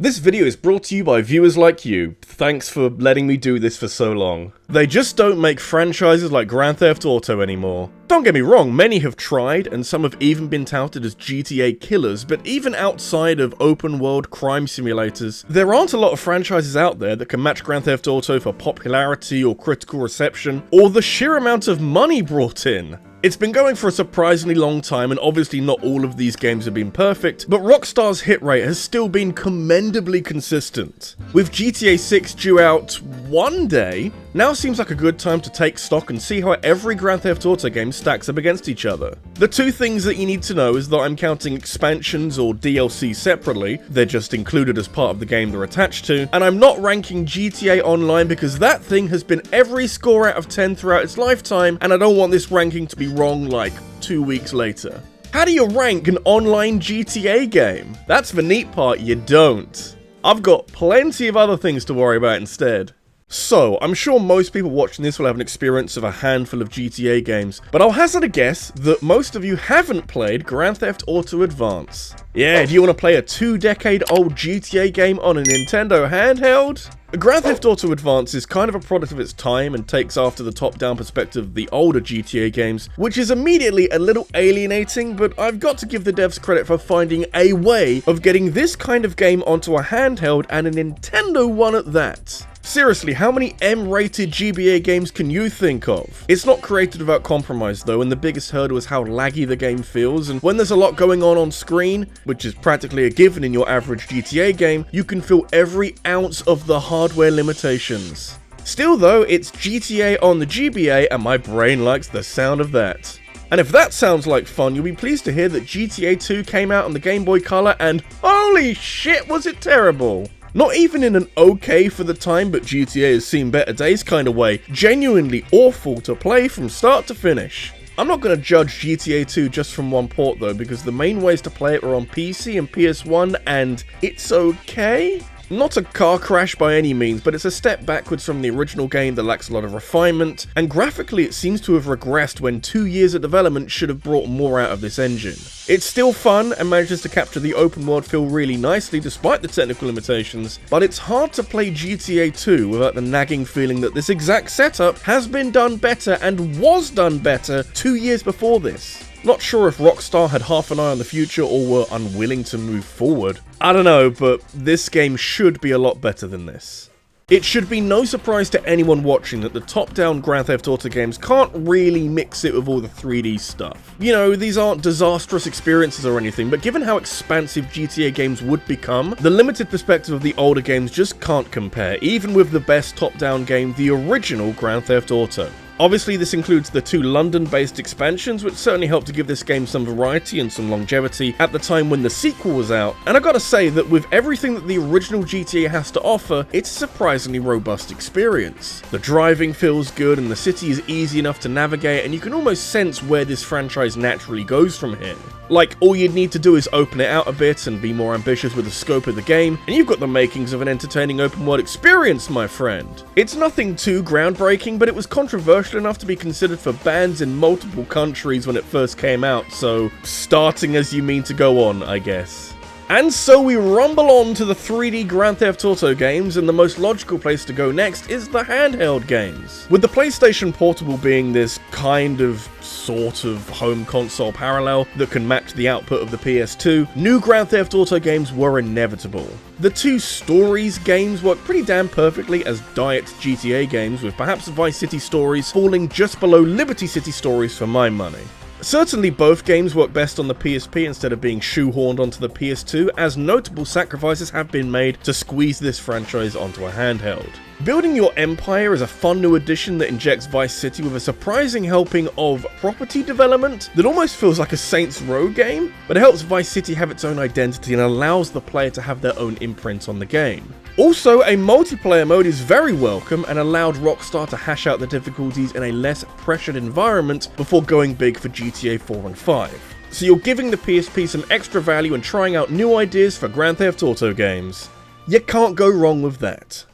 This video is brought to you by viewers like you. Thanks for letting me do this for so long. They just don't make franchises like Grand Theft Auto anymore. Don't get me wrong, many have tried, and some have even been touted as GTA killers, but even outside of open-world crime simulators, there aren't a lot of franchises out there that can match Grand Theft Auto for popularity or critical reception, or the sheer amount of money brought in. It's been going for a surprisingly long time, and obviously not all of these games have been perfect, but Rockstar's hit rate has still been commendably consistent. With GTA 6 due out one day, now seems like a good time to take stock and see how every Grand Theft Auto game stacks up against each other. The two things that you need to know is that I'm counting expansions or DLC separately, they're just included as part of the game they're attached to, and I'm not ranking GTA Online because that thing has been every score out of 10 throughout its lifetime, and I don't want this ranking to be wrong like 2 weeks later. How do you rank an online GTA game? That's the neat part, you don't. I've got plenty of other things to worry about instead. So, I'm sure most people watching this will have an experience of a handful of GTA games, but I'll hazard a guess that most of you haven't played Grand Theft Auto Advance. Yeah, do you want to play a 2-decade-old GTA game on a Nintendo handheld? Grand Theft Auto Advance is kind of a product of its time and takes after the top-down perspective of the older GTA games, which is immediately a little alienating, but I've got to give the devs credit for finding a way of getting this kind of game onto a handheld, and a Nintendo one at that. Seriously, how many M-rated GBA games can you think of? It's not created without compromise though, and the biggest hurdle is how laggy the game feels, and when there's a lot going on screen, which is practically a given in your average GTA game, you can feel every ounce of the hardware limitations. Still though, it's GTA on the GBA, and my brain likes the sound of that. And if that sounds like fun, you'll be pleased to hear that GTA 2 came out on the Game Boy Color, and holy shit was it terrible! Not even in an okay for the time but GTA has seen better days kind of way, genuinely awful to play from start to finish. I'm not going to judge GTA 2 just from one port though, because the main ways to play it are on PC and PS1, and it's okay? Not a car crash by any means, but it's a step backwards from the original game that lacks a lot of refinement, and graphically it seems to have regressed when 2 years of development should have brought more out of this engine. It's still fun and manages to capture the open world feel really nicely despite the technical limitations, but it's hard to play GTA 2 without the nagging feeling that this exact setup has been done better and was done better 2 years before this. Not sure if Rockstar had half an eye on the future or were unwilling to move forward. I don't know, but this game should be a lot better than this. It should be no surprise to anyone watching that the top-down Grand Theft Auto games can't really mix it with all the 3D stuff. You know, these aren't disastrous experiences or anything, but given how expansive GTA games would become, the limited perspective of the older games just can't compare, even with the best top-down game, the original Grand Theft Auto. Obviously, this includes the 2 London-based expansions, which certainly helped to give this game some variety and some longevity at the time when the sequel was out, and I gotta say that with everything that the original GTA has to offer, it's a surprisingly robust experience. The driving feels good, and the city is easy enough to navigate, and you can almost sense where this franchise naturally goes from here. Like, all you'd need to do is open it out a bit and be more ambitious with the scope of the game, and you've got the makings of an entertaining open-world experience, my friend. It's nothing too groundbreaking, but it was controversial enough to be considered for bans in multiple countries when it first came out, so starting as you mean to go on, I guess. And so we rumble on to the 3D Grand Theft Auto games, and the most logical place to go next is the handheld games. With the PlayStation Portable being this kind of sort of home console parallel that can match the output of the PS2, new Grand Theft Auto games were inevitable. The 2 Stories games work pretty damn perfectly as diet GTA games, with perhaps Vice City Stories falling just below Liberty City Stories for my money. Certainly both games work best on the PSP instead of being shoehorned onto the PS2, as notable sacrifices have been made to squeeze this franchise onto a handheld. Building Your Empire is a fun new addition that injects Vice City with a surprising helping of property development that almost feels like a Saints Row game, but it helps Vice City have its own identity and allows the player to have their own imprint on the game. Also, a multiplayer mode is very welcome and allowed Rockstar to hash out the difficulties in a less pressured environment before going big for GTA 4 and 5. So you're giving the PSP some extra value and trying out new ideas for Grand Theft Auto games. You can't go wrong with that.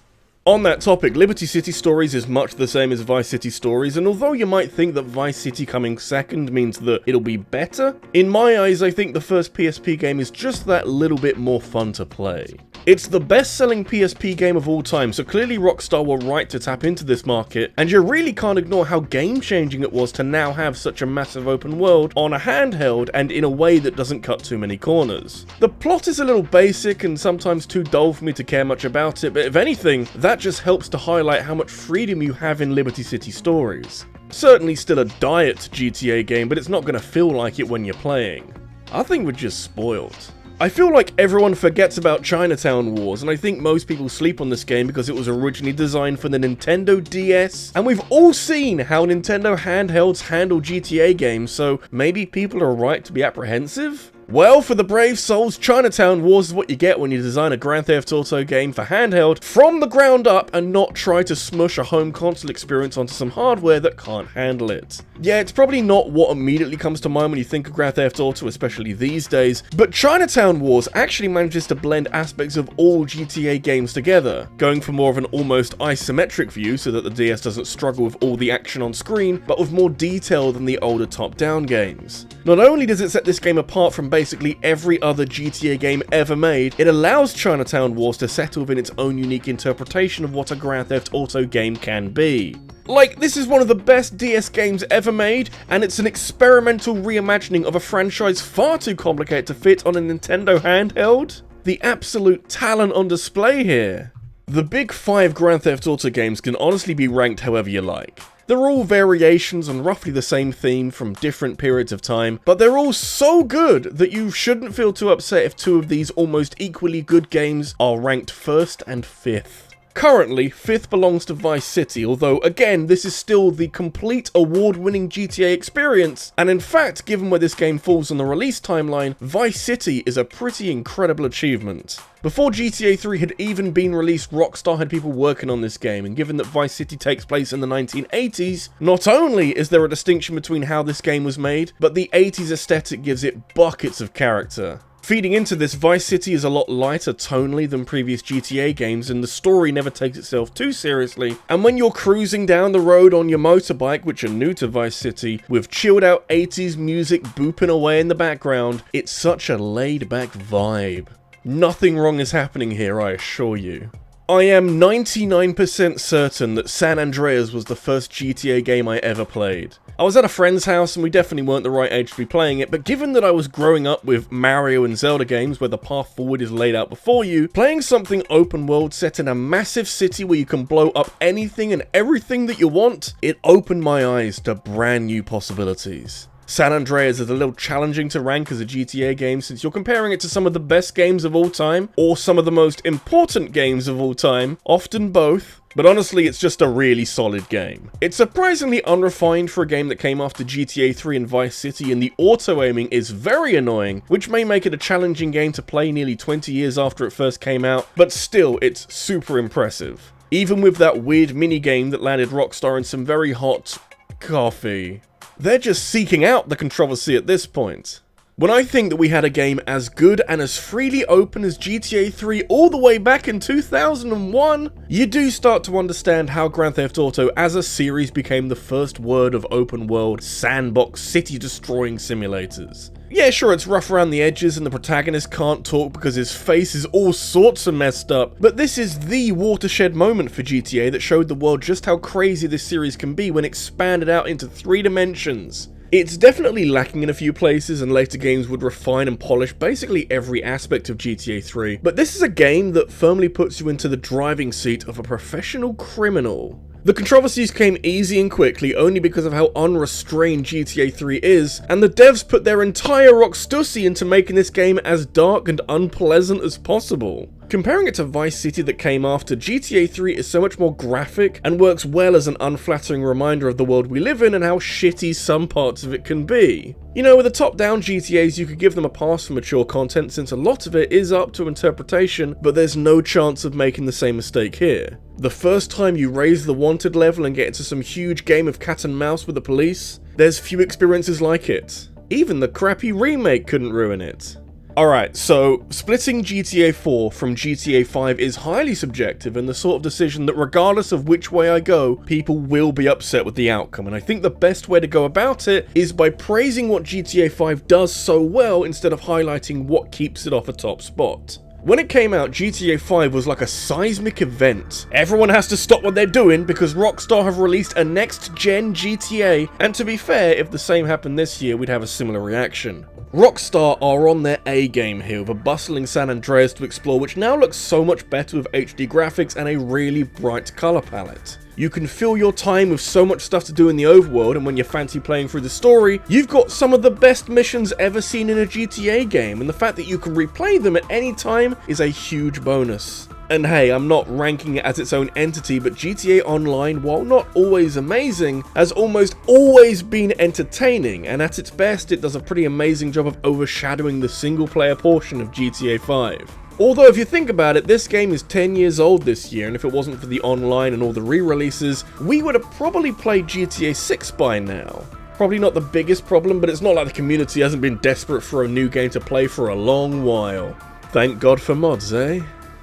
On that topic, Liberty City Stories is much the same as Vice City Stories, and although you might think that Vice City coming second means that it'll be better, in my eyes I think the first PSP game is just that little bit more fun to play. It's the best-selling PSP game of all time, so clearly Rockstar were right to tap into this market, and you really can't ignore how game-changing it was to now have such a massive open world on a handheld and in a way that doesn't cut too many corners. The plot is a little basic and sometimes too dull for me to care much about it, but if anything, that just helps to highlight how much freedom you have in Liberty City stories. Certainly still a diet GTA game, but it's not going to feel like it when you're playing. I think we're just spoiled. I feel like everyone forgets about Chinatown Wars, and I think most people sleep on this game because it was originally designed for the Nintendo DS, and we've all seen how Nintendo handhelds handle GTA games, so maybe people are right to be apprehensive? Well, for the brave souls, Chinatown Wars is what you get when you design a Grand Theft Auto game for handheld from the ground up and not try to smush a home console experience onto some hardware that can't handle it. Yeah, it's probably not what immediately comes to mind when you think of Grand Theft Auto, especially these days, but Chinatown Wars actually manages to blend aspects of all GTA games together, going for more of an almost isometric view so that the DS doesn't struggle with all the action on screen, but with more detail than the older top-down games. Not only does it set this game apart from basically every other GTA game ever made, it allows Chinatown Wars to settle within its own unique interpretation of what a Grand Theft Auto game can be. Like, this is one of the best DS games ever made, and it's an experimental reimagining of a franchise far too complicated to fit on a Nintendo handheld. The absolute talent on display here. The big 5 Grand Theft Auto games can honestly be ranked however you like. They're all variations on roughly the same theme from different periods of time, but they're all so good that you shouldn't feel too upset if 2 of these almost equally good games are ranked 1st and 5th. Currently, 5th belongs to Vice City, although again, this is still the complete award-winning GTA experience, and in fact, given where this game falls on the release timeline, Vice City is a pretty incredible achievement. Before GTA 3 had even been released, Rockstar had people working on this game, and given that Vice City takes place in the 1980s, not only is there a distinction between how this game was made, but the 80s aesthetic gives it buckets of character. Feeding into this, Vice City is a lot lighter tonally than previous GTA games, and the story never takes itself too seriously, and when you're cruising down the road on your motorbike, which are new to Vice City, with chilled out 80s music booping away in the background, it's such a laid back vibe. Nothing wrong is happening here, I assure you. I am 99% certain that San Andreas was the first GTA game I ever played. I was at a friend's house and we definitely weren't the right age to be playing it, but given that I was growing up with Mario and Zelda games where the path forward is laid out before you, playing something open world set in a massive city where you can blow up anything and everything that you want, it opened my eyes to brand new possibilities. San Andreas is a little challenging to rank as a GTA game since you're comparing it to some of the best games of all time, or some of the most important games of all time, often both, but honestly it's just a really solid game. It's surprisingly unrefined for a game that came after GTA 3 and Vice City, and the auto-aiming is very annoying, which may make it a challenging game to play nearly 20 years after it first came out, but still it's super impressive. Even with that weird minigame that landed Rockstar in some very hot coffee. They're just seeking out the controversy at this point. When I think that we had a game as good and as freely open as GTA 3 all the way back in 2001, you do start to understand how Grand Theft Auto as a series became the first word of open world, sandbox, city-destroying simulators. Yeah, sure, it's rough around the edges and the protagonist can't talk because his face is all sorts of messed up, but this is the watershed moment for GTA that showed the world just how crazy this series can be when expanded out into 3 dimensions. It's definitely lacking in a few places, and later games would refine and polish basically every aspect of GTA 3, but this is a game that firmly puts you into the driving seat of a professional criminal. The controversies came easy and quickly only because of how unrestrained GTA 3 is, and the devs put their entire rockstussy into making this game as dark and unpleasant as possible. Comparing it to Vice City that came after, GTA 3 is so much more graphic and works well as an unflattering reminder of the world we live in and how shitty some parts of it can be. You know, with the top-down GTAs you could give them a pass for mature content since a lot of it is up to interpretation, but there's no chance of making the same mistake here. The first time you raise the wanted level and get into some huge game of cat and mouse with the police, there's few experiences like it. Even the crappy remake couldn't ruin it. Alright, so splitting GTA 4 from GTA 5 is highly subjective and the sort of decision that regardless of which way I go, people will be upset with the outcome, and I think the best way to go about it is by praising what GTA 5 does so well instead of highlighting what keeps it off a top spot. When it came out, GTA 5 was like a seismic event. Everyone has to stop what they're doing because Rockstar have released a next-gen GTA, and to be fair, if the same happened this year, we'd have a similar reaction. Rockstar are on their A-game here with a bustling San Andreas to explore, which now looks so much better with HD graphics and a really bright colour palette. You can fill your time with so much stuff to do in the overworld, and when you fancy playing through the story, you've got some of the best missions ever seen in a GTA game, and the fact that you can replay them at any time is a huge bonus. And hey, I'm not ranking it as its own entity, but GTA Online, while not always amazing, has almost always been entertaining, and at its best, it does a pretty amazing job of overshadowing the single-player portion of GTA 5. Although if you think about it, this game is 10 years old this year, and if it wasn't for the online and all the re-releases, we would have probably played GTA 6 by now. Probably not the biggest problem, but it's not like the community hasn't been desperate for a new game to play for a long while. Thank God for mods, eh?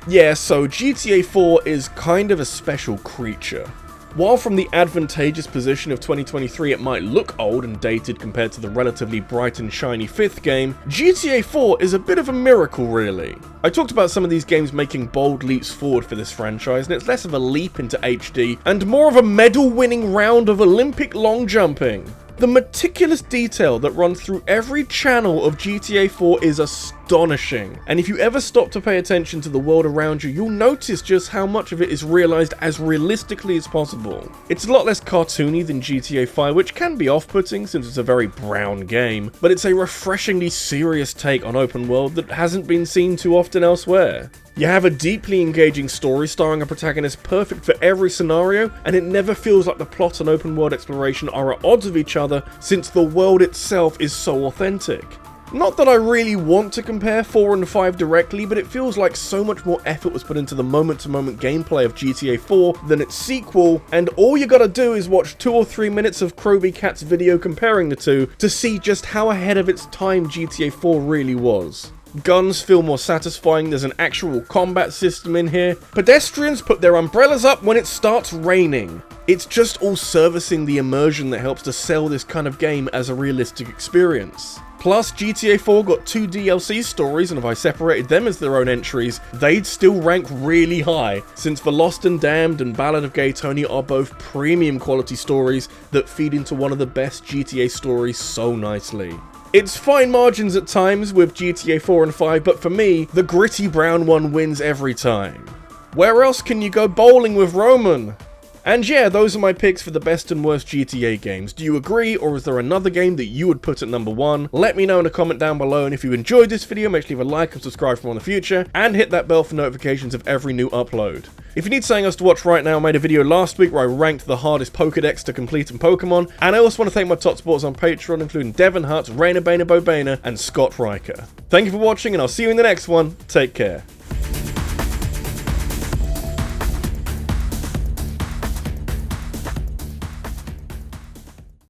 Yeah, so GTA 4 is kind of a special creature. While from the advantageous position of 2023 it might look old and dated compared to the relatively bright and shiny 5th game, GTA 4 is a bit of a miracle really. I talked about some of these games making bold leaps forward for this franchise, and it's less of a leap into HD and more of a medal-winning round of Olympic long jumping. The meticulous detail that runs through every channel of GTA 4 is astonishing, and if you ever stop to pay attention to the world around you, you'll notice just how much of it is realised as realistically as possible. It's a lot less cartoony than GTA 5, which can be off-putting since it's a very brown game, but it's a refreshingly serious take on open world that hasn't been seen too often elsewhere. You have a deeply engaging story starring a protagonist perfect for every scenario, and it never feels like the plot and open world exploration are at odds with each other since the world itself is so authentic. Not that I really want to compare 4 and 5 directly, but it feels like so much more effort was put into the moment-to-moment gameplay of GTA 4 than its sequel, and all you gotta do is watch 2 or 3 minutes of Kroby Cat's video comparing the two to see just how ahead of its time GTA 4 really was. Guns feel more satisfying, there's an actual combat system in here. Pedestrians put their umbrellas up when it starts raining. It's just all servicing the immersion that helps to sell this kind of game as a realistic experience. Plus, GTA 4 got 2 DLC stories, and if I separated them as their own entries, they'd still rank really high, since The Lost and Damned and Ballad of Gay Tony are both premium quality stories that feed into one of the best GTA stories so nicely. It's fine margins at times with GTA 4 and 5, but for me, the gritty brown one wins every time. Where else can you go bowling with Roman? And yeah, those are my picks for the best and worst GTA games. Do you agree, or is there another game that you would put at number 1? Let me know in a comment down below, and if you enjoyed this video, make sure you leave a like and subscribe for more in the future, and hit that bell for notifications of every new upload. If you need something else to watch right now, I made a video last week where I ranked the hardest Pokedex to complete in Pokemon, and I also want to thank my top supporters on Patreon, including Devon Hutt, Raina Bana Bobana, and Scott Riker. Thank you for watching, and I'll see you in the next one. Take care.